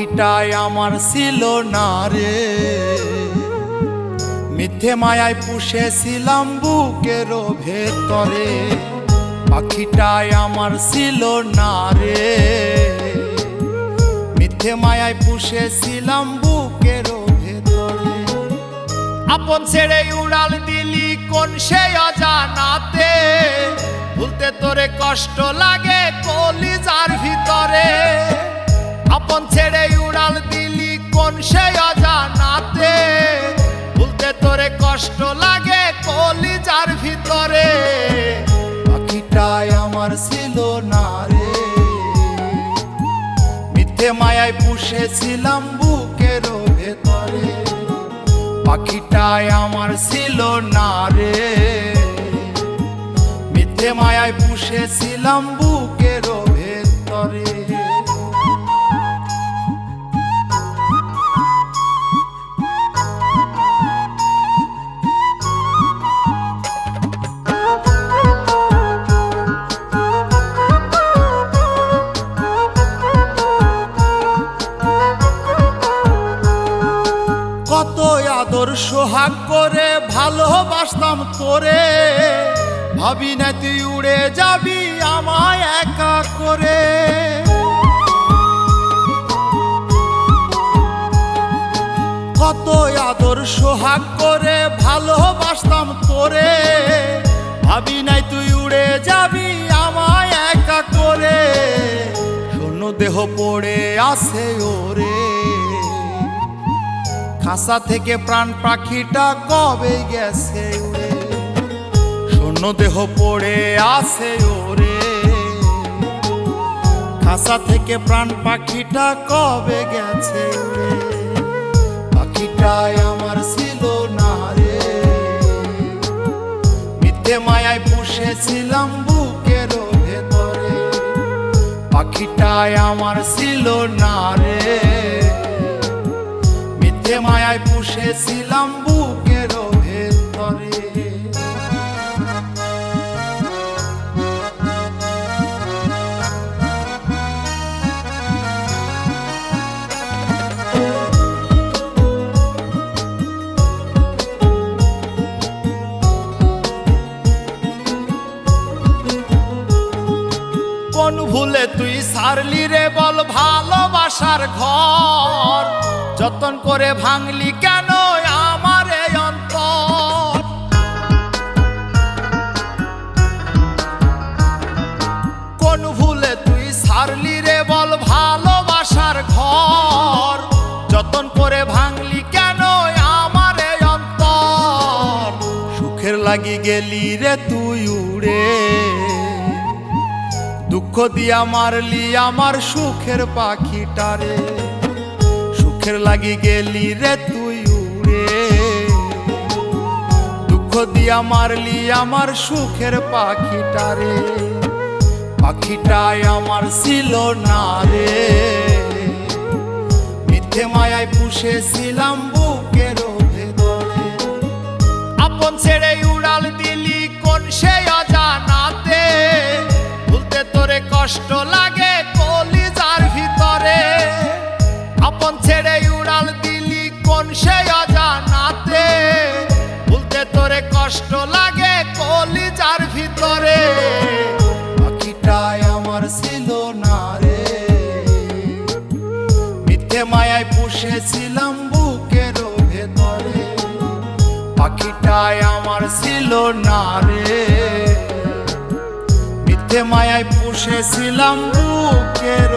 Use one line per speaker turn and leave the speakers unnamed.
পাখিটাই আমার ছিল না রে, মিথ্যে মায়ায় পুষেছিলাম বুকের ভেতরে। পাখিটাই আমার ছিল না রে, মিথ্যে মায়ায় পুষেছিলাম বুকের ভেতরে। আপন ছেড়ে উড়াল দিলি কোন সে অজানাতে, ভুলতে তোরে কষ্ট লাগে কলিজার ভিতরে। আপন ছেড়ে উড়াল দিলি কোন সে অজানাতে, ভুলতে তোরে কষ্ট লাগে কলিজার ভিতরে। পাখিটাই আমার ছিল না রে, মিথ্যে মায়ায় পুষেছিলাম বুকের ভেতরে। পাখিটাই আমার ছিল না রে, মিথ্যে মায়ায় পুষেছিলাম বুকের ভেতরে। কত আদর সোহাগ করে ভালোবাসতাম তোরে, ভাবি না তুই উড়ে যাবি আমায় একা করে। কত আদর সোহাগ করে ভালোবাসতাম তোরে, ভাবি নাই তুই উড়ে যাবি আমায় একা করে। শূন্য দেহ পড়ে আছে ওরে, খাঁচা থেকে প্রাণ পাখিটা কবে গেছে উড়ে। শূন্য দেহ পড়ে আছে ওরে, খাঁচা থেকে প্রাণ পাখিটা কবে গেছে উড়ে। পাখিটাই আমার ছিল না রে, মিথ্যে মায়ায় পুষেছিলাম বুকের ভেতরে। পাখিটাই আমার ছিল না রে, মিথ্যে মায়ায় পুষেছিলাম বুকের ভেতরে। কোন ভুলে তুই সারলি রে বল ভালোবাসার ঘর, যতন করে ভাঙলি কেন আমার এই অন্তর। কোন ভুলে তুই সারলি রে বল ভালোবাসার ঘর, যতন করে ভাঙলি কেন আমার এই অন্তর। সুখের লাগি গেলি রে তুই উড়ে, দুঃখ দিয়া মারলি আমার সুখের পাখিটারে। সুখের লাগি গেলি রে তুই উড়ে, দুঃখ দিয়া মারলি আমার সুখের পাখিটারে। পাখিটাই আমার ছিল না রে, মিথ্যে মায়ায় পুষেছিলাম বুকের ভেতরে। আপন ছেড়ে উড়াল দিলি কোন সে অজানাতে, ভুলতে তোরে কষ্ট লাগে কলিজার ভিতরে। আপন ছেড়ে উড়াল দিলি কোন সে অজানাতে, ভুলতে তোরে কষ্ট লাগে কলিজার ভিতরে। পাখিটাই আমার ছিল না রে, মিথ্যে মায়ায় পুষেছিলাম বুকের ভেতরে। পাখিটাই আমার ছিল না রে, মিথ্যে মায়ায় পুষেছিলাম বুকের